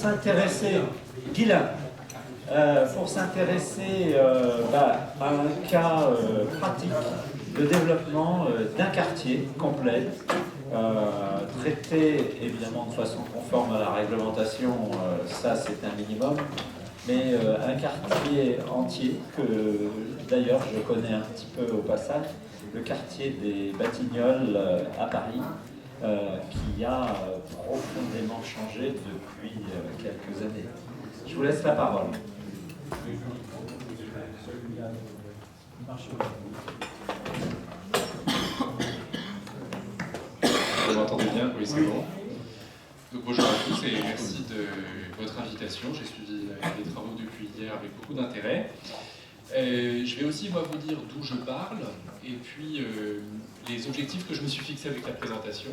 s'intéresser, Guylain, pour s'intéresser à un cas pratique de développement d'un quartier complet, traité évidemment de façon conforme à la réglementation, ça c'est un minimum, mais un quartier entier que d'ailleurs je connais un petit peu au passage, le quartier des Batignolles à Paris, qui a profondément changé depuis quelques années. Je vous laisse la parole. Vous m'entendez bien? Oui, c'est bon. Donc bonjour à tous et merci de votre invitation. J'ai suivi les travaux depuis hier avec beaucoup d'intérêt. Je vais aussi moi vous dire d'où je parle et puis les objectifs que je me suis fixés avec la présentation.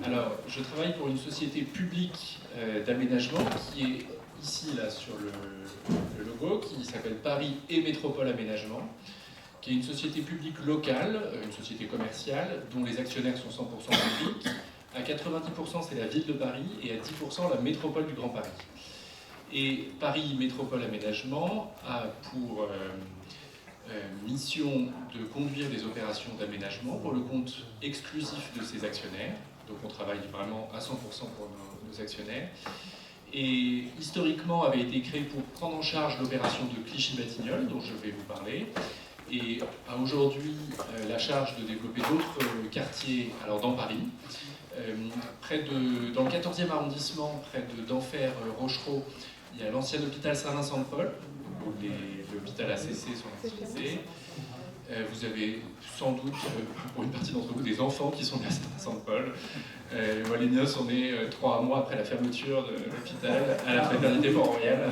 Alors, je travaille pour une société publique d'aménagement qui est ici là sur le logo, qui s'appelle Paris et Métropole Aménagement, qui est une société publique locale, une société commerciale, dont les actionnaires sont 100% publics. À 90%, c'est la ville de Paris et à 10% la métropole du Grand Paris. Et Paris Métropole Aménagement a pour mission de conduire des opérations d'aménagement pour le compte exclusif de ses actionnaires. Donc on travaille vraiment à 100% pour nos actionnaires. Et historiquement avait été créé pour prendre en charge l'opération de Clichy-Batignolles, dont je vais vous parler, et a aujourd'hui la charge de développer d'autres quartiers alors dans Paris. Dans le 14e arrondissement, près d'Enfer Rochereau, il y a l'ancien hôpital Saint-Vincent-de-Paul, où l'hôpital ACC sont utilisés. Vous avez sans doute, pour une partie d'entre vous, des enfants qui sont nés à Saint-Vincent-de-Paul. Moi, les miens sont nés 3 mois après la fermeture de l'hôpital, à la fraternité Port-Royal.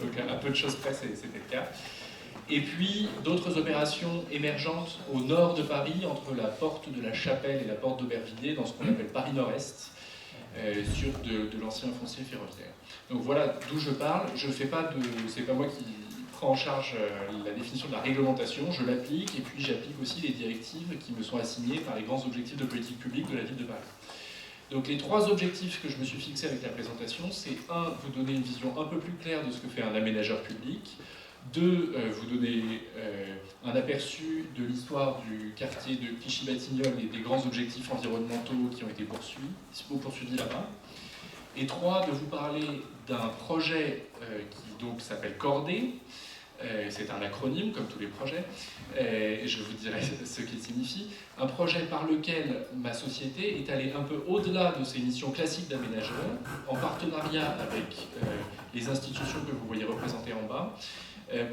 Donc, à peu de choses près, c'était le cas. Et puis, d'autres opérations émergentes au nord de Paris, entre la porte de la Chapelle et la porte d'Aubervilliers, dans ce qu'on appelle Paris Nord-Est, sur de l'ancien foncier ferroviaire. Donc voilà d'où je parle. C'est pas moi qui prends en charge la définition de la réglementation, je l'applique, et puis j'applique aussi les directives qui me sont assignées par les grands objectifs de politique publique de la ville de Paris. Donc les 3 objectifs que je me suis fixés avec la présentation, c'est 1, vous donner une vision un peu plus claire de ce que fait un aménageur public, 2, vous donner un aperçu de l'histoire du quartier de Clichy-Batignolles et des grands objectifs environnementaux qui ont été poursuivis là-bas, et 3, de vous parler d'un projet qui donc s'appelle Cordée. C'est un acronyme comme tous les projets, et je vous dirai ce qu'il signifie. Un projet par lequel ma société est allée un peu au-delà de ses missions classiques d'aménageur, en partenariat avec les institutions que vous voyez représentées en bas,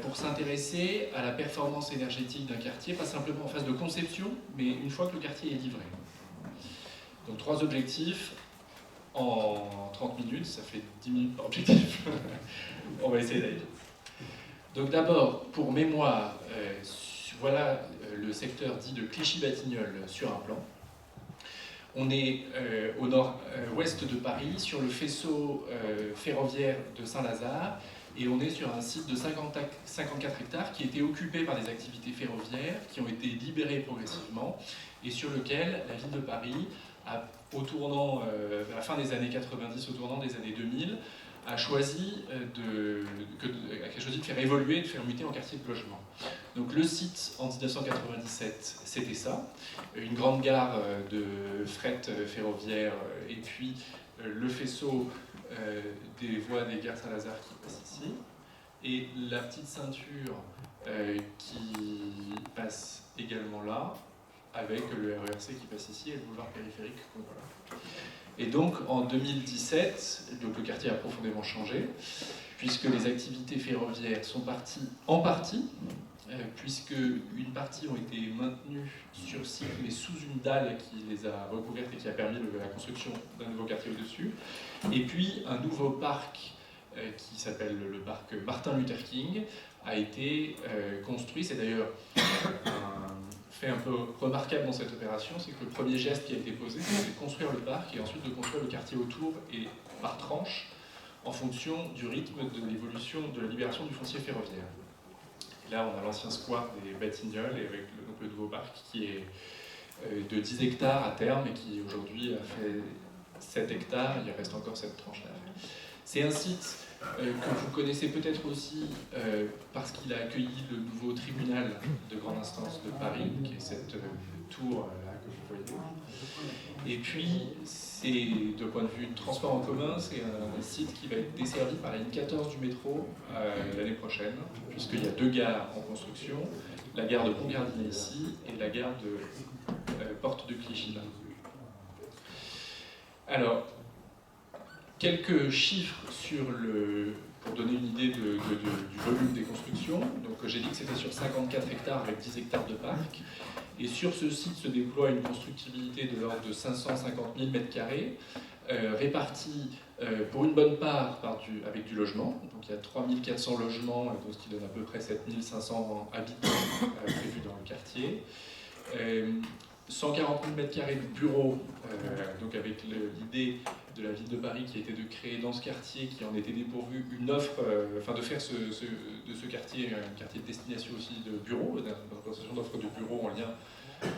pour s'intéresser à la performance énergétique d'un quartier, pas simplement en phase de conception, mais une fois que le quartier est livré. Donc 3 objectifs en 30 minutes, ça fait 10 minutes par objectif. On va essayer d'aller vite. Donc d'abord, pour mémoire, voilà le secteur dit de Clichy-Batignolles sur un plan. On est au nord-ouest de Paris, sur le faisceau ferroviaire de Saint-Lazare, et on est sur un site de 54 hectares qui a été occupé par des activités ferroviaires, qui ont été libérées progressivement, et sur lequel la ville de Paris, à la fin des années 90, au tournant des années 2000, a choisi de faire évoluer, de faire muter en quartier de logement. Donc le site, en 1997, c'était ça, une grande gare de fret ferroviaire, et puis le faisceau des voies des gares Saint-Lazare qui passe ici, et la petite ceinture qui passe également là, avec le RERC qui passe ici et le boulevard périphérique. Voilà. Et donc en 2017, donc le quartier a profondément changé, puisque les activités ferroviaires sont parties en partie, puisque une partie ont été maintenues sur site, mais sous une dalle qui les a recouvertes et qui a permis la construction d'un nouveau quartier au-dessus. Et puis un nouveau parc qui s'appelle le parc Martin Luther King a été construit. C'est d'ailleurs un fait un peu remarquable dans cette opération, c'est que le premier geste qui a été posé, c'est de construire le parc et ensuite de construire le quartier autour et par tranche en fonction du rythme de l'évolution, de la libération du foncier ferroviaire. Et là, on a l'ancien square des Batignolles et avec le nouveau parc qui est de 10 hectares à terme et qui aujourd'hui a fait 7 hectares, il reste encore cette tranche-là. C'est un site que vous connaissez peut-être aussi parce qu'il a accueilli le nouveau tribunal de grande instance de Paris, qui est cette tour là que vous voyez. Et puis, de point de vue de transport en commun, c'est un site qui va être desservi par la ligne 14 du métro l'année prochaine, puisqu'il y a 2 gares en construction, la gare de Pont-Gardiner ici et la gare de Porte de Clichy là. Alors, quelques chiffres pour donner une idée du volume des constructions. Donc, j'ai dit que c'était sur 54 hectares avec 10 hectares de parc. Et sur ce site se déploie une constructibilité de l'ordre de 550 000 m², répartis pour une bonne part avec du logement. Donc, il y a 3400 logements, donc, ce qui donne à peu près 7500 habitants prévus dans le quartier. 140 000 m² de bureaux, donc avec l'idée de la ville de Paris qui était de créer dans ce quartier, qui en était dépourvu, une offre, de faire de ce quartier un quartier de destination aussi de bureaux, d'implantation d'offres de bureaux en lien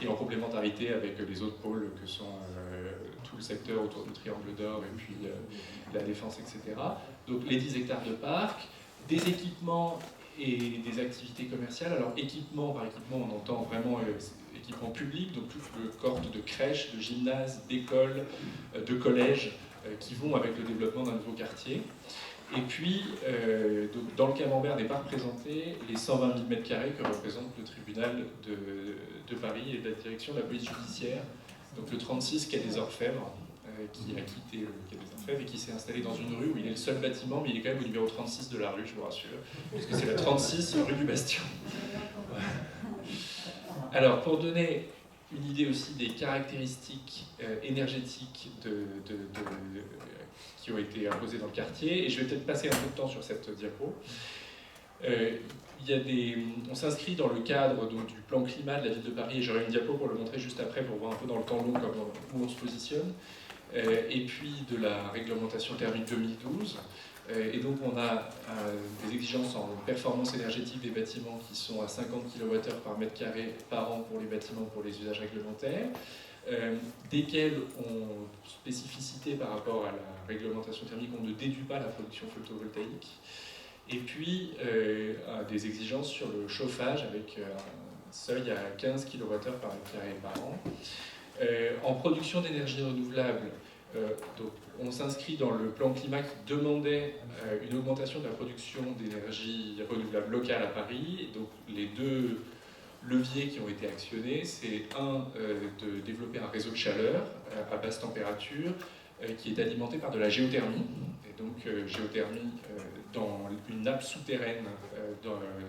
et en complémentarité avec les autres pôles que sont tout le secteur autour du Triangle d'Or et puis la Défense, etc. Donc les 10 hectares de parc, des équipements et des activités commerciales. Alors par équipement, on entend vraiment équipement public, donc toute le cohorte de crèches, de gymnases, d'écoles, de collèges qui vont avec le développement d'un nouveau quartier. Et puis, donc, dans le camembert n'est pas représenté les 120 000 m² que représente le tribunal de Paris et la direction de la police judiciaire, donc le 36 quai des Orfèvres, qui a quitté le quai des Orfèvres et qui s'est installé dans une rue où il est le seul bâtiment, mais il est quand même au numéro 36 de la rue, je vous rassure, puisque c'est la 36 rue du Bastion. Alors, pour donner une idée aussi des caractéristiques énergétiques qui ont été imposées dans le quartier, et je vais peut-être passer un peu de temps sur cette diapo. On s'inscrit dans le cadre donc, du plan climat de la ville de Paris, et j'aurai une diapo pour le montrer juste après pour voir un peu dans le temps long où on se positionne, et puis de la réglementation thermique 2012. Et donc on a des exigences en performance énergétique des bâtiments qui sont à 50 kWh par mètre carré par an pour les bâtiments pour les usages réglementaires, desquels on spécificité par rapport à la réglementation thermique, on ne déduit pas la production photovoltaïque, et puis des exigences sur le chauffage avec un seuil à 15 kWh par mètre carré par an. En production d'énergie renouvelable, donc on s'inscrit dans le plan climat qui demandait une augmentation de la production d'énergie renouvelable locale à Paris. Et donc les 2 leviers qui ont été actionnés, c'est de développer un réseau de chaleur à basse température qui est alimenté par de la géothermie. Et donc géothermie dans une nappe souterraine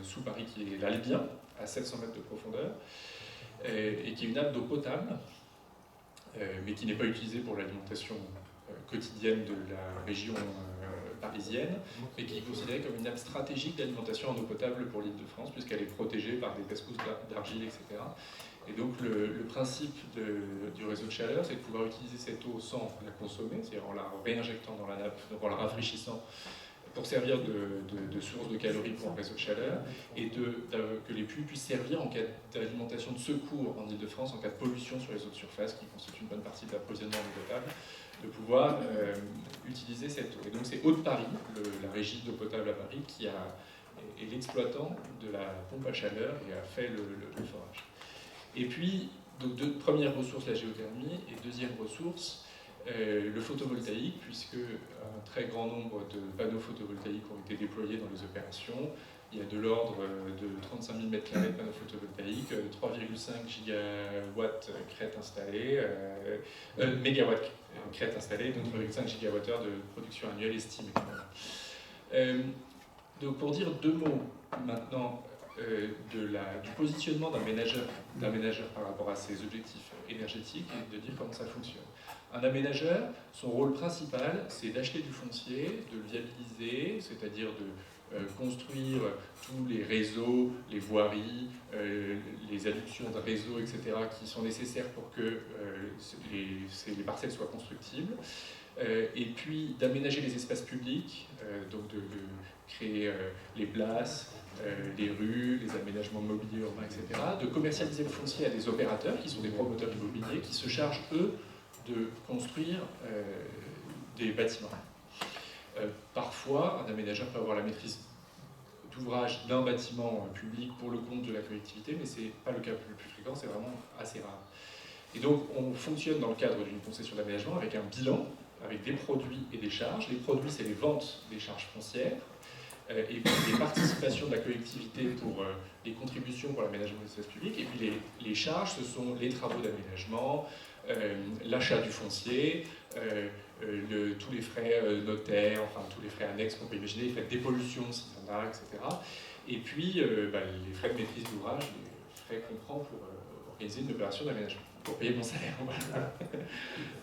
sous Paris qui est l'Albien, à 700 mètres de profondeur, et qui est une nappe d'eau potable, mais qui n'est pas utilisée pour l'alimentation quotidienne de la région parisienne, mais qui est considérée comme une nappe stratégique d'alimentation en eau potable pour l'Île-de-France, puisqu'elle est protégée par des casse-pousses d'argile, etc. Et donc le principe du réseau de chaleur, c'est de pouvoir utiliser cette eau sans la consommer, c'est-à-dire en la réinjectant dans la nappe, donc en la rafraîchissant, pour servir de source de calories pour un réseau de chaleur, et que les puits puissent servir en cas d'alimentation de secours en Île-de-France, en cas de pollution sur les eaux de surface, qui constituent une bonne partie de l'approvisionnement en eau potable, de pouvoir utiliser cette eau. Et donc c'est Eau de Paris, la régie d'eau potable à Paris, qui est l'exploitant de la pompe à chaleur et a fait le forage. Et puis, donc première ressource, la géothermie, et deuxième ressource, le photovoltaïque, puisque un très grand nombre de panneaux photovoltaïques ont été déployés dans les opérations. Il y a de l'ordre de 35 000 m² de panneaux photovoltaïques, 3,5 gigawatts crête installée, mégawatts crête installée, donc 3,5 gigawattheures de production annuelle estimée. Donc pour dire 2 mots maintenant du positionnement d'un ménageur par rapport à ses objectifs énergétiques et de dire comment ça fonctionne. Un aménageur, son rôle principal, c'est d'acheter du foncier, de le viabiliser, c'est-à-dire de construire tous les réseaux, les voiries, les adductions de réseaux, etc., qui sont nécessaires pour que les parcelles soient constructibles, et puis d'aménager les espaces publics, donc de créer les places, les rues, les aménagements mobiliers urbains, etc., de commercialiser le foncier à des opérateurs qui sont des promoteurs immobiliers qui se chargent, eux, de construire des bâtiments. parfois, un aménageur peut avoir la maîtrise d'ouvrage d'un bâtiment public pour le compte de la collectivité, mais ce n'est pas le cas le plus fréquent, c'est vraiment assez rare. Et donc, on fonctionne dans le cadre d'une concession d'aménagement avec un bilan, avec des produits et des charges. Les produits, c'est les ventes des charges foncières, et puis les participations de la collectivité pour les contributions pour l'aménagement des espaces publics. Et puis les charges, ce sont les travaux d'aménagement, l'achat du foncier, tous les frais notaires, enfin tous les frais annexes qu'on peut imaginer, les frais de dépollution s'il y en a, etc. Et puis les frais de maîtrise d'ouvrage, les frais qu'on prend pour organiser une opération d'aménagement, pour payer mon salaire.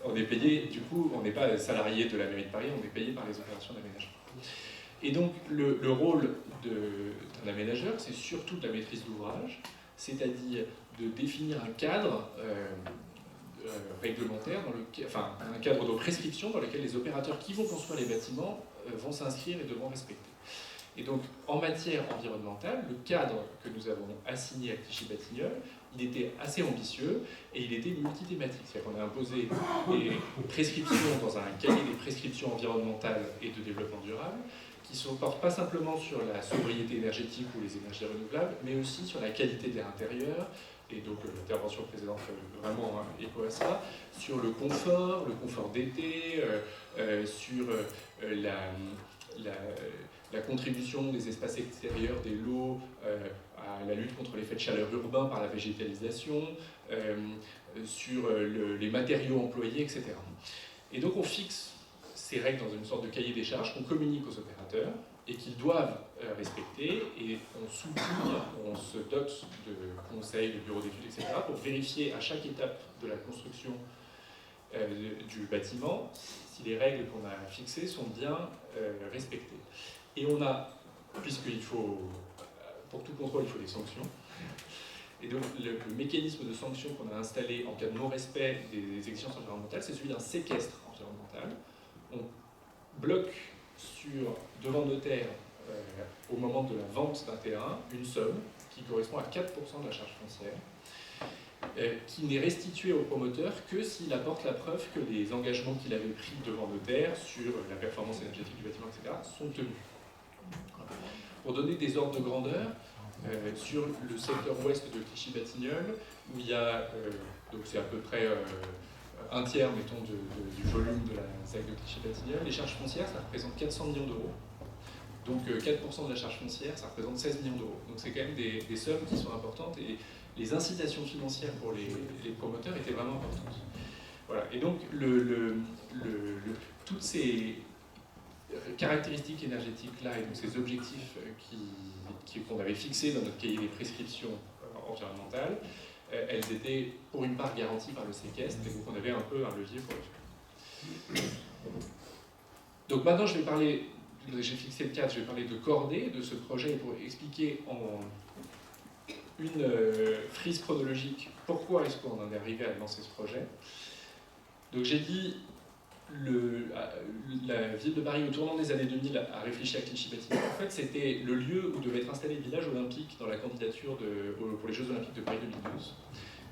On est payé, du coup, on n'est pas salarié de la mairie de Paris, on est payé par les opérations d'aménagement. Et donc le rôle d'un aménageur, c'est surtout de la maîtrise d'ouvrage, c'est-à-dire de définir un cadre réglementaire, enfin un cadre de prescription dans lequel les opérateurs qui vont construire les bâtiments vont s'inscrire et devront respecter. Et donc en matière environnementale, le cadre que nous avons assigné à Clichy-Batignolles, il était assez ambitieux et il était multithématique. C'est-à-dire qu'on a imposé des prescriptions dans un cahier des prescriptions environnementales et de développement durable qui ne portent pas simplement sur la sobriété énergétique ou les énergies renouvelables, mais aussi sur la qualité de l'air intérieur, et donc l'intervention précédente fait vraiment écho à ça, sur le confort d'été, sur la contribution des espaces extérieurs, des lots, à la lutte contre l'effet de chaleur urbain par la végétalisation, sur les matériaux employés, etc. Et donc on fixe ces règles dans une sorte de cahier des charges qu'on communique aux opérateurs et qu'ils doivent respecter, et on souligne, on se dote de conseils, de bureaux d'études, etc. pour vérifier à chaque étape de la construction du bâtiment si les règles qu'on a fixées sont bien respectées. Et on a, puisqu'il faut, pour tout contrôle, il faut des sanctions, et donc le mécanisme de sanction qu'on a installé en cas de non-respect des exigences environnementales, c'est celui d'un séquestre environnemental. On bloque devant notaire, au moment de la vente d'un terrain, une somme qui correspond à 4% de la charge foncière, qui n'est restituée au promoteur que s'il apporte la preuve que les engagements qu'il avait pris devant notaire sur la performance énergétique du bâtiment, etc., sont tenus. Pour donner des ordres de grandeur, sur le secteur ouest de Clichy-Batignolles, où il y a, donc c'est à peu près un tiers, mettons, du volume de la ZAC de Clichy-Batignolles, les charges foncières, ça représente 400 millions d'euros. Donc 4% de la charge foncière, ça représente 16 millions d'euros. Donc c'est quand même des sommes qui sont importantes, et les incitations financières pour les promoteurs étaient vraiment importantes. Voilà. Et donc toutes ces caractéristiques énergétiques-là, et donc ces objectifs qu'on avait fixés dans notre cahier des prescriptions environnementales, elles étaient pour une part garanties par le séquestre, et donc on avait un peu un levier pour le faire. Donc maintenant je vais parler, j'ai fixé le cadre, je vais parler de Cordée, de ce projet, pour expliquer en une frise chronologique pourquoi est-ce qu'on en est arrivé à lancer ce projet. Donc j'ai dit, la ville de Paris au tournant des années 2000 a réfléchi à Clichy-Batignolles. En fait, c'était le lieu où devait être installé le village olympique dans la candidature pour les Jeux Olympiques de Paris 2012.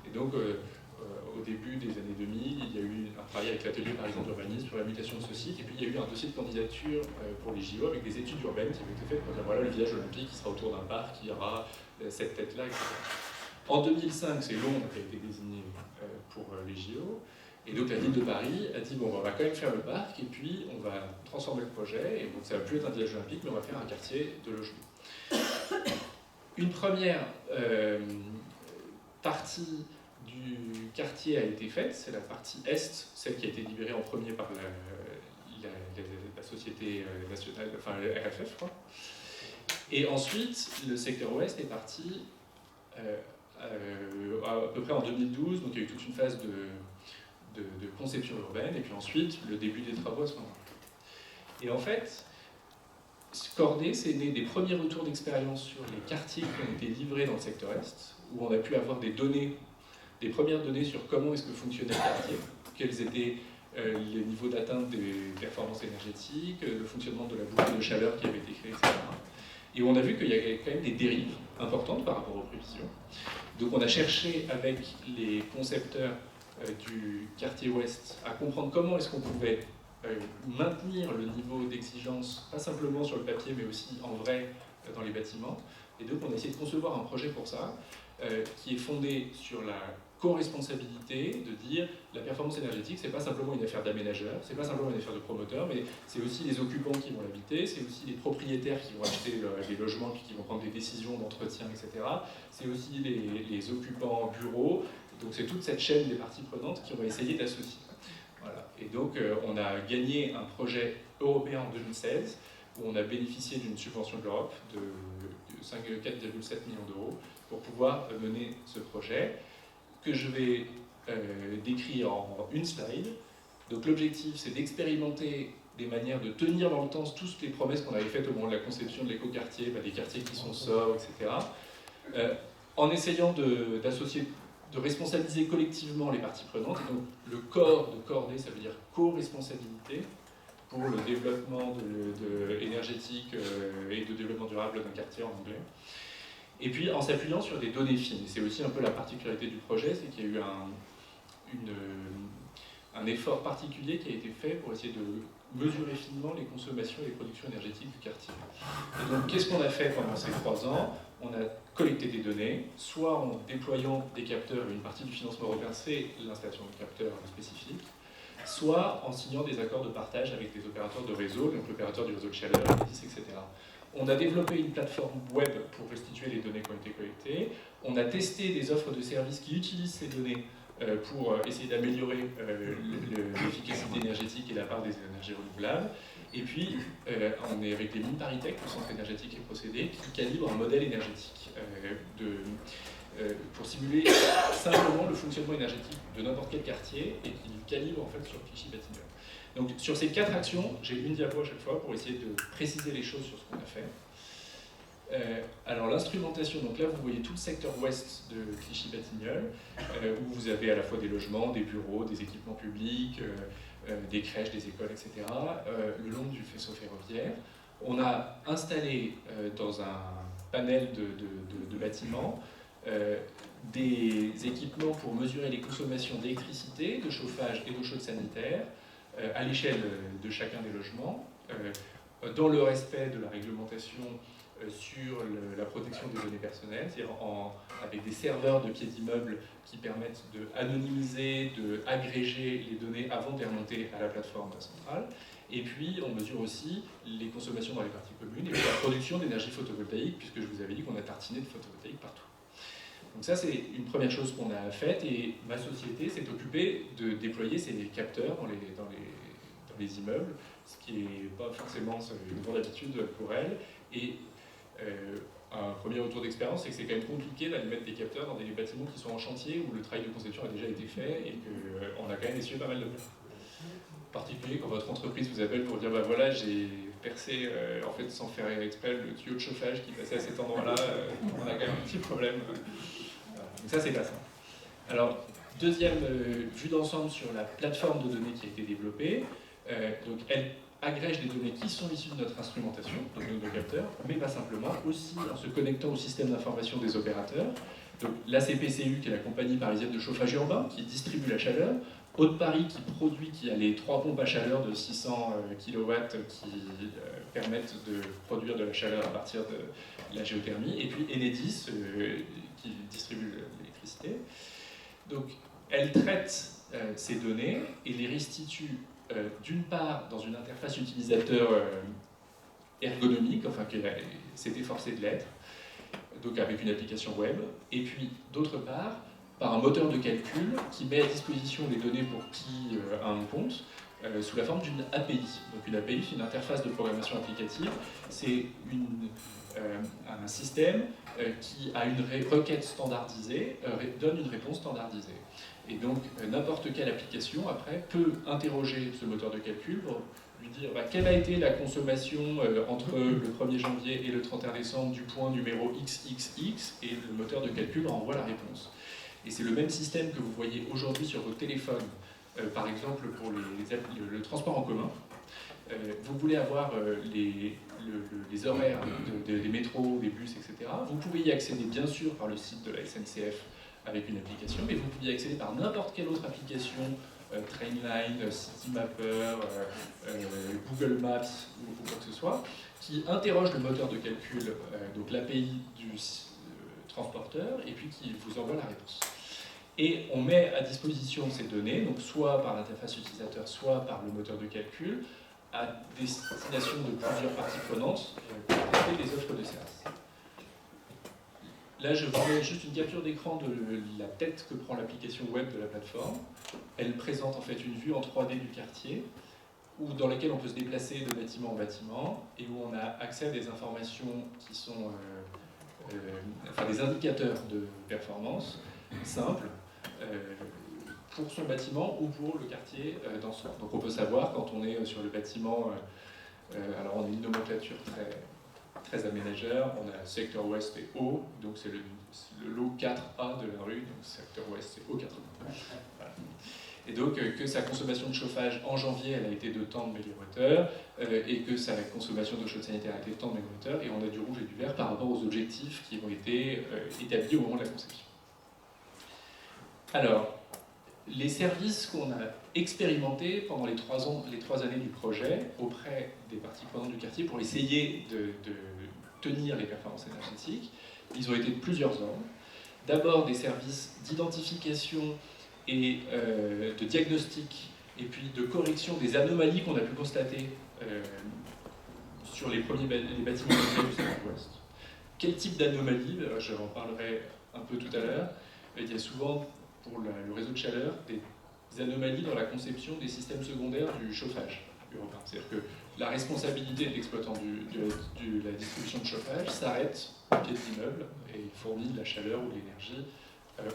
Et donc, au début des années 2000, il y a eu un travail avec l'atelier Parisien d'urbanisme sur la mutation de ce site, et puis il y a eu un dossier de candidature pour les JO avec des études urbaines qui avaient été faites pour dire voilà, le village olympique qui sera autour d'un parc, il y aura cette tête-là, etc. En 2005, c'est Londres qui a été désigné pour les JO. Et donc la ville de Paris a dit bon, on va quand même faire le parc, et puis on va transformer le projet, et donc ça ne va plus être un village olympique, mais on va faire un quartier de logement. Une première partie du quartier a été faite, c'est la partie est, celle qui a été libérée en premier par la société nationale, enfin le RFF, je crois. Et ensuite, le secteur ouest est parti à peu près en 2012, donc il y a eu toute une phase de conception urbaine, et puis ensuite le début des travaux à ce moment-là. Et en fait, Cordée, c'est né des premiers retours d'expérience sur les quartiers qui ont été livrés dans le secteur Est, où on a pu avoir des premières données sur comment est-ce que fonctionnait le quartier, quels étaient les niveaux d'atteinte des performances énergétiques, le fonctionnement de la boucle de chaleur qui avait été créée, etc. Et on a vu qu'il y avait quand même des dérives importantes par rapport aux prévisions. Donc on a cherché avec les concepteurs du quartier ouest à comprendre comment est-ce qu'on pouvait maintenir le niveau d'exigence, pas simplement sur le papier, mais aussi en vrai dans les bâtiments. Et donc on a essayé de concevoir un projet pour ça, qui est fondé sur la co-responsabilité, de dire la performance énergétique, c'est pas simplement une affaire d'aménageur, c'est pas simplement une affaire de promoteur, mais c'est aussi les occupants qui vont l'habiter, c'est aussi les propriétaires qui vont acheter les logements, qui vont prendre des décisions d'entretien, etc. C'est aussi les occupants bureaux. Donc c'est toute cette chaîne des parties prenantes qui ont essayé d'associer. Voilà. Et donc on a gagné un projet européen en 2016 où on a bénéficié d'une subvention de l'Europe de 4,7 millions d'euros pour pouvoir mener ce projet que je vais décrire en une slide. Donc l'objectif, c'est d'expérimenter des manières de tenir dans le temps toutes les promesses qu'on avait faites au moment de la conception de l'écoquartier, des quartiers qui sont sobres, etc. En essayant d'associer, de responsabiliser collectivement les parties prenantes. Et donc le corps de coordonner, ça veut dire co-responsabilité pour le développement énergétique et de développement durable d'un quartier en anglais. Et puis en s'appuyant sur des données fines. C'est aussi un peu la particularité du projet, c'est qu'il y a eu un effort particulier qui a été fait pour essayer de mesurer finement les consommations et les productions énergétiques du quartier. Et donc qu'est-ce qu'on a fait pendant ces 3 ans? On a collecté des données, soit en déployant des capteurs, une partie du financement européen c'est l'installation de capteurs spécifiques, soit en signant des accords de partage avec des opérateurs de réseau, donc l'opérateur du réseau de chaleur, Enedis, etc. On a développé une plateforme web pour restituer les données qui ont été collectées. On a testé des offres de services qui utilisent ces données pour essayer d'améliorer l'efficacité énergétique et la part des énergies renouvelables. Et puis, on est avec les mines Paritech, le centre énergétique et procédé, qui calibre un modèle énergétique pour simuler simplement le fonctionnement énergétique de n'importe quel quartier et qui le calibre en fait sur Clichy-Batignolles. Donc sur ces 4 actions, j'ai une diapo à chaque fois pour essayer de préciser les choses sur ce qu'on a fait. Alors l'instrumentation, donc là vous voyez tout le secteur ouest de Clichy-Batignolles, où vous avez à la fois des logements, des bureaux, des équipements publics, des crèches, des écoles, etc., le long du faisceau ferroviaire. On a installé dans un panel de bâtiments des équipements pour mesurer les consommations d'électricité, de chauffage et d'eau chaude sanitaire à l'échelle de chacun des logements, dans le respect de la réglementation sur la protection des données personnelles, c'est-à-dire avec des serveurs de pieds d'immeuble qui permettent d'anonymiser, d'agréger les données avant de les remonter à la plateforme centrale. Et puis, on mesure aussi les consommations dans les parties communes et la production d'énergie photovoltaïque, puisque je vous avais dit qu'on a tartiné de photovoltaïque partout. Donc ça, c'est une première chose qu'on a faite, et ma société s'est occupée de déployer ces capteurs dans les immeubles, ce qui n'est pas forcément une grande habitude pour elle. Et un premier retour d'expérience, c'est que c'est quand même compliqué d'aller mettre des capteurs dans des bâtiments qui sont en chantier, où le travail de conception a déjà été fait, et qu'on a quand même essuyé pas mal de plats. En particulier quand votre entreprise vous appelle pour dire bah voilà, j'ai percé en fait sans faire exprès le tuyau de chauffage qui passait à cet endroit-là, on a quand même un petit problème. Donc ça, c'est pas ça. Alors, deuxième vue d'ensemble sur la plateforme de données qui a été développée. Donc elle agrège des données qui sont issues de notre instrumentation, donc de nos capteurs, mais pas simplement, aussi en se connectant au système d'information des opérateurs. Donc l'ACPCU, qui est la compagnie parisienne de chauffage urbain, qui distribue la chaleur, Haute-Paris, qui a les 3 pompes à chaleur de 600 kW qui permettent de produire de la chaleur à partir de la géothermie, et puis Enedis, qui distribue l'électricité. Donc elle traite ces données et les restitue d'une part dans une interface utilisateur ergonomique, enfin qui s'est efforcé de l'être, donc avec une application web, et puis d'autre part par un moteur de calcul qui met à disposition les données pour qui a un compte sous la forme d'une API. Donc une API, c'est une interface de programmation applicative, c'est un système qui a une requête standardisée, donne une réponse standardisée. Et donc n'importe quelle application après peut interroger ce moteur de calcul pour lui dire quelle a été la consommation entre le 1er janvier et le 31 décembre du point numéro XXX, et le moteur de calcul renvoie la réponse. Et c'est le même système que vous voyez aujourd'hui sur vos téléphones, par exemple pour le transport en commun. Vous voulez avoir les horaires des métros, des bus, etc. Vous pouvez y accéder bien sûr par le site de la SNCF avec une application, mais vous pouvez y accéder par n'importe quelle autre application Trainline, Citymapper, Google Maps ou quoi que ce soit, qui interroge le moteur de calcul, donc l'API du transporteur, et puis qui vous envoie la réponse. Et on met à disposition ces données, donc soit par l'interface utilisateur, soit par le moteur de calcul, à destination de plusieurs parties prenantes pour tester des offres de services. Là, je vous mets juste une capture d'écran de la tête que prend l'application web de la plateforme. Elle présente en fait une vue en 3D du quartier, dans laquelle on peut se déplacer de bâtiment en bâtiment, et où on a accès à des informations qui sont des indicateurs de performance simples, pour son bâtiment ou pour le quartier d'ensemble. Donc on peut savoir quand on est sur le bâtiment, alors on a une nomenclature très aménageur, on a secteur ouest et O, donc c'est le lot 4A de la rue, donc secteur ouest c'est O80. Voilà. Et donc que sa consommation de chauffage en janvier elle a été de tant de mégawattheures, et que sa consommation d'eau chaude sanitaire a été de tant de mégawattheures, et on a du rouge et du vert par rapport aux objectifs qui ont été établis au moment de la conception. Alors, les services qu'on a expérimentés pendant les 3 années du projet auprès des parties prenantes du quartier pour essayer de tenir les performances énergétiques, ils ont été de plusieurs ordres. D'abord des services d'identification et de diagnostic, et puis de correction des anomalies qu'on a pu constater sur les bâtiments du Sud-Ouest. Quel type d'anomalie? Je en parlerai un peu tout à l'heure. Il y a souvent, pour le réseau de chaleur, des anomalies dans la conception des systèmes secondaires du chauffage urbain. C'est-à-dire que la responsabilité de l'exploitant de la distribution de chauffage s'arrête au pied de l'immeuble et fournit de la chaleur ou de l'énergie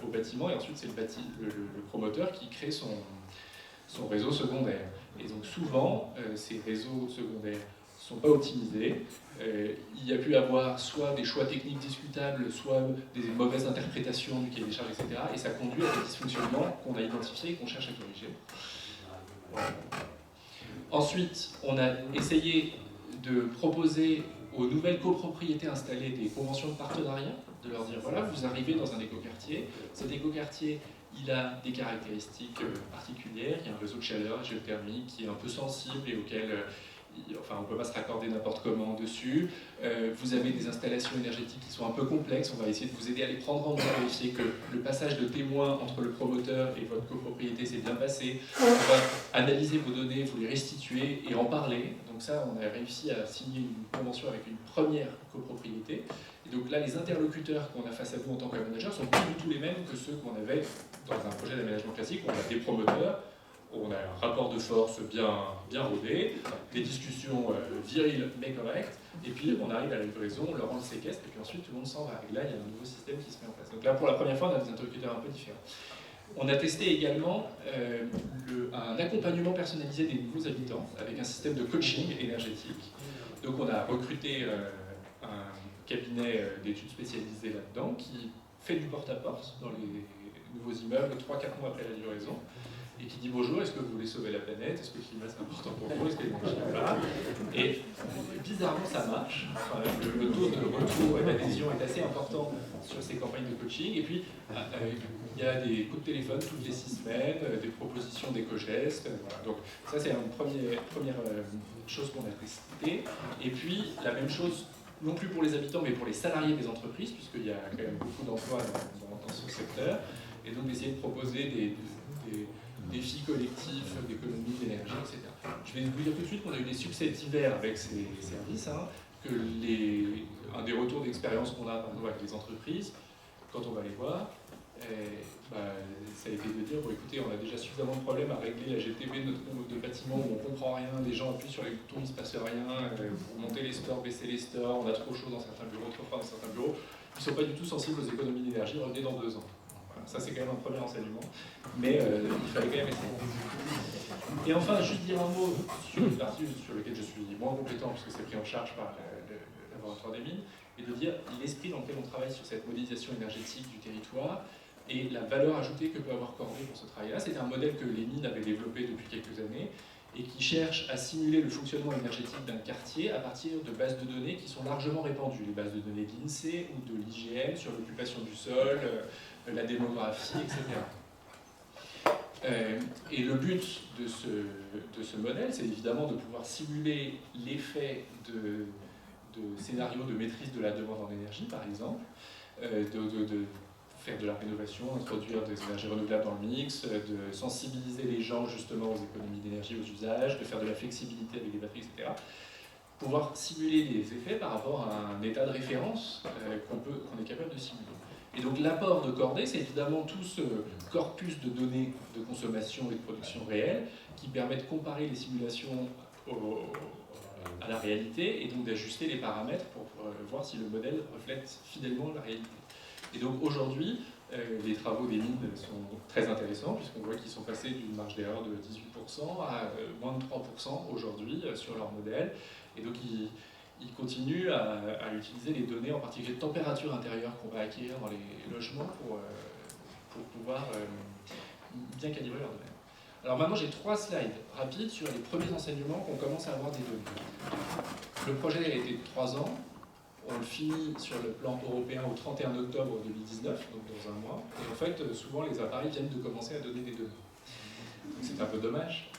au bâtiment, et ensuite c'est le promoteur qui crée son réseau secondaire. Et donc souvent, ces réseaux secondaires ne sont pas optimisés. Il y a pu avoir soit des choix techniques discutables, soit des mauvaises interprétations du cahier des charges, etc. Et ça conduit à des dysfonctionnements qu'on a identifiés et qu'on cherche à corriger. Ensuite, on a essayé de proposer aux nouvelles copropriétés installées des conventions de partenariat, de leur dire, voilà, vous arrivez dans un écoquartier, cet écoquartier, il a des caractéristiques particulières, il y a un réseau de chaleur géothermique qui est un peu sensible et auquel on ne peut pas se raccorder n'importe comment dessus. Vous avez des installations énergétiques qui sont un peu complexes, on va essayer de vous aider à les prendre en main, vérifier que le passage de témoin entre le promoteur et votre copropriété s'est bien passé. On va analyser vos données, vous les restituer et en parler. Donc ça, on a réussi à signer une convention avec une première copropriété. Et donc là, les interlocuteurs qu'on a face à nous en tant qu'aménageurs sont pas du tout les mêmes que ceux qu'on avait dans un projet d'aménagement classique. On a des promoteurs, on a un rapport de force bien rodé, des discussions viriles mais correctes, et puis on arrive à la livraison, on leur rend le séquestre, et puis ensuite tout le monde s'en va. Et là, il y a un nouveau système qui se met en place. Donc là, pour la première fois, on a des interlocuteurs un peu différents. On a testé également un accompagnement personnalisé des nouveaux habitants, avec un système de coaching énergétique. Donc on a recruté un cabinet d'études spécialisées là-dedans, qui fait du porte-à-porte dans les nouveaux immeubles 3-4 mois après la livraison, et qui dit bonjour, est-ce que vous voulez sauver la planète, est-ce que le climat c'est important pour vous, est-ce que l'énergie est là. Et bizarrement ça marche, enfin, le taux de retour et d'adhésion est assez important sur ces campagnes de coaching, et puis il y a des coups de téléphone toutes les 6 semaines, des propositions d'éco-gestes, voilà. Donc ça c'est une première chose qu'on a testée, et puis la même chose non plus pour les habitants mais pour les salariés des entreprises, puisqu'il y a quand même beaucoup d'emplois dans ce secteur, et donc d'essayer de proposer des défis collectifs d'économie, d'énergie, etc. Je vais vous dire tout de suite qu'on a eu des succès divers avec ces services, que un des retours d'expérience qu'on a par exemple avec les entreprises, quand on va les voir, ça a été de dire, bon écoutez, on a déjà suffisamment de problèmes à régler la GTB de bâtiments où on ne comprend rien, les gens appuient sur les boutons, il ne se passe rien, pour monter les stores, baisser les stores, on a trop chaud dans certains bureaux, trop froid dans certains bureaux, ils ne sont pas du tout sensibles aux économies d'énergie, revenez dans 2 ans. Ça, c'est quand même un premier enseignement, mais il fallait quand même essayer. Et enfin, juste dire un mot sur une partie sur laquelle je suis moins compétent, parce que c'est pris en charge par le laboratoire des mines, et de dire l'esprit dans lequel on travaille sur cette modélisation énergétique du territoire et la valeur ajoutée que peut avoir Corvée pour ce travail-là. C'est un modèle que les mines avaient développé depuis quelques années et qui cherche à simuler le fonctionnement énergétique d'un quartier à partir de bases de données qui sont largement répandues. Les bases de données de l'INSEE ou de l'IGN sur l'occupation du sol, la démographie, etc. Et le but de ce modèle, c'est évidemment de pouvoir simuler l'effet de scénarios de maîtrise de la demande en énergie, par exemple, de faire de la rénovation, introduire des énergies renouvelables dans le mix, de sensibiliser les gens justement aux économies d'énergie, aux usages, de faire de la flexibilité avec les batteries, etc. Pouvoir simuler les effets par rapport à un état de référence qu'on est capable de simuler. Et donc l'apport de Corday, c'est évidemment tout ce corpus de données de consommation et de production réelle qui permet de comparer les simulations à la réalité et donc d'ajuster les paramètres pour voir si le modèle reflète fidèlement la réalité. Et donc aujourd'hui, les travaux des mines sont très intéressants puisqu'on voit qu'ils sont passés d'une marge d'erreur de 18% à moins de 3% aujourd'hui sur leur modèle. Et donc ils continuent à utiliser les données, en particulier de température intérieure qu'on va acquérir dans les logements pour pouvoir bien calibrer leurs données. Alors maintenant, j'ai 3 slides rapides sur les premiers enseignements qu'on commence à avoir des données. Le projet a été de 3 ans. On le finit sur le plan européen au 31 octobre 2019, donc dans un mois. Et en fait, souvent, les appareils viennent de commencer à donner des données. C'est un peu dommage,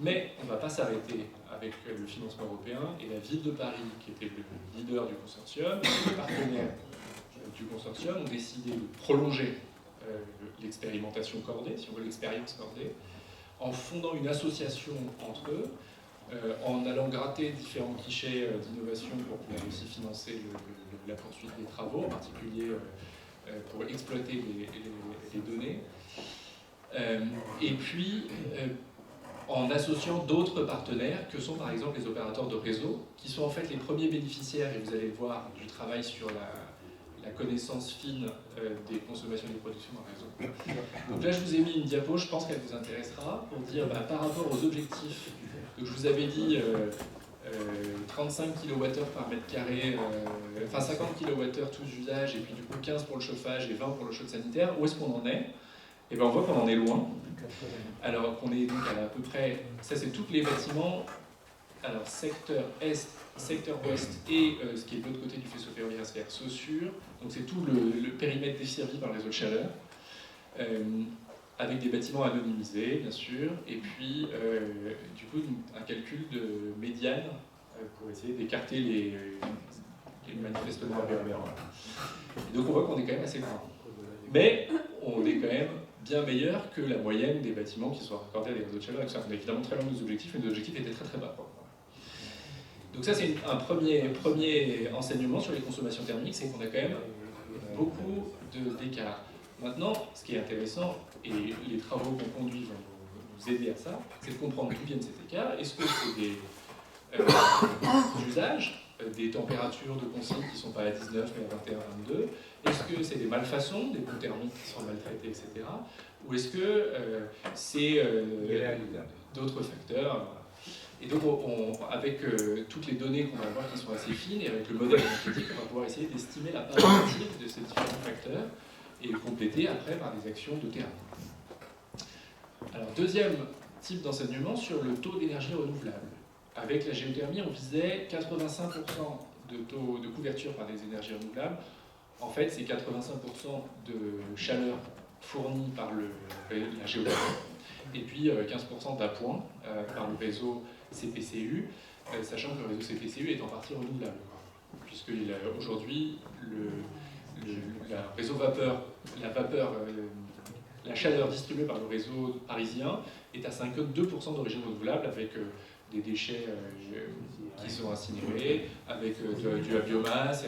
mais on ne va pas s'arrêter avec le financement européen et la ville de Paris, qui était le leader du consortium, les partenaires du consortium ont décidé de prolonger l'expérimentation Corday, si on veut l'expérience Corday, en fondant une association entre eux, en allant gratter différents guichets d'innovation pour pouvoir aussi financer la poursuite des travaux, en particulier pour exploiter les données. Et puis, en associant d'autres partenaires, que sont par exemple les opérateurs de réseau, qui sont en fait les premiers bénéficiaires, et vous allez le voir, du travail sur la connaissance fine des consommations et des productions dans le réseau. Donc là, je vous ai mis une diapo, je pense qu'elle vous intéressera, pour dire par rapport aux objectifs. Donc je vous avais dit 35 kWh par mètre carré, enfin 50 kWh tous usages, et puis du coup 15 pour le chauffage et 20 pour le chaude sanitaire. Où est-ce qu'on en est? Et bien on voit qu'on en est loin. Alors qu'on est donc à peu près, ça c'est tous les bâtiments, alors secteur Est, secteur Ouest et ce qui est de l'autre côté du faisceau ferroviaire, c'est-à-dire Saussure. Donc c'est tout le périmètre desservi par le réseau de chaleur. Avec des bâtiments anonymisés, bien sûr, et puis du coup un calcul de médiane pour essayer d'écarter les manifestement aberrants. Et donc on voit qu'on est quand même assez loin. Mais on est quand même bien meilleur que la moyenne des bâtiments qui sont raccordés à des réseaux de chaleur. On est évidemment très loin de nos objectifs, mais nos objectifs étaient très très bas. Donc ça c'est un premier enseignement sur les consommations thermiques, c'est qu'on a quand même beaucoup d'écart. Maintenant, ce qui est intéressant, et les travaux qu'on conduit vont nous aider à ça, c'est de comprendre d'où viennent ces écarts. Est-ce que c'est des usages, des températures de consigne qui ne sont pas à 19 mais à 21, 22? Est-ce que c'est des malfaçons, des bouts thermiques qui sont maltraités, etc. Ou est-ce que c'est d'autres facteurs? Et donc, avec toutes les données qu'on va avoir qui sont assez fines, et avec le modèle énergétique, on va pouvoir essayer d'estimer la part relative de ces différents facteurs et compléter après par des actions de terrain. Alors, deuxième type d'enseignement sur le taux d'énergie renouvelable. Avec la géothermie, on visait 85% de taux de couverture par des énergies renouvelables. En fait, c'est 85% de chaleur fournie par la géothermie, et puis 15% d'appoint par le réseau CPCU, sachant que le réseau CPCU est en partie renouvelable, puisque aujourd'hui, le réseau vapeur, la chaleur distribuée par le réseau parisien est à 52% d'origine renouvelable, avec des déchets qui sont incinérés, avec du biomasse,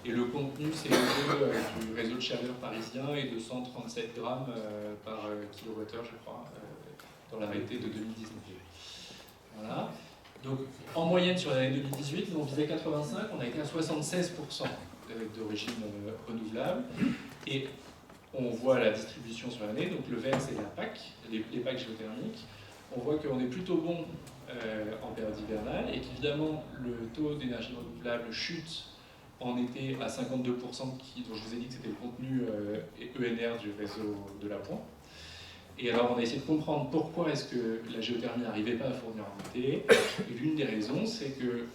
et le contenu CO2 du réseau de chaleur parisien est de 137 grammes par kilowattheure, je crois, dans l'arrêté de 2019. Voilà. Donc, en moyenne sur l'année 2018, on visait 85, on a été à 76% d'origine renouvelable. Et on voit la distribution sur l'année. Donc, le vert, c'est la PAC, les PAC géothermiques. On voit qu'on est plutôt bon en période hivernale et qu'évidemment, le taux d'énergie renouvelable chute en été à 52%, dont je vous ai dit que c'était le contenu ENR du réseau de l'appoint. Et alors on a essayé de comprendre pourquoi est-ce que la géothermie n'arrivait pas à fournir en été. Et l'une des raisons, c'est que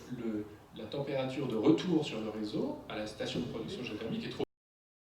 la température de retour sur le réseau, à la station de production géothermique, est trop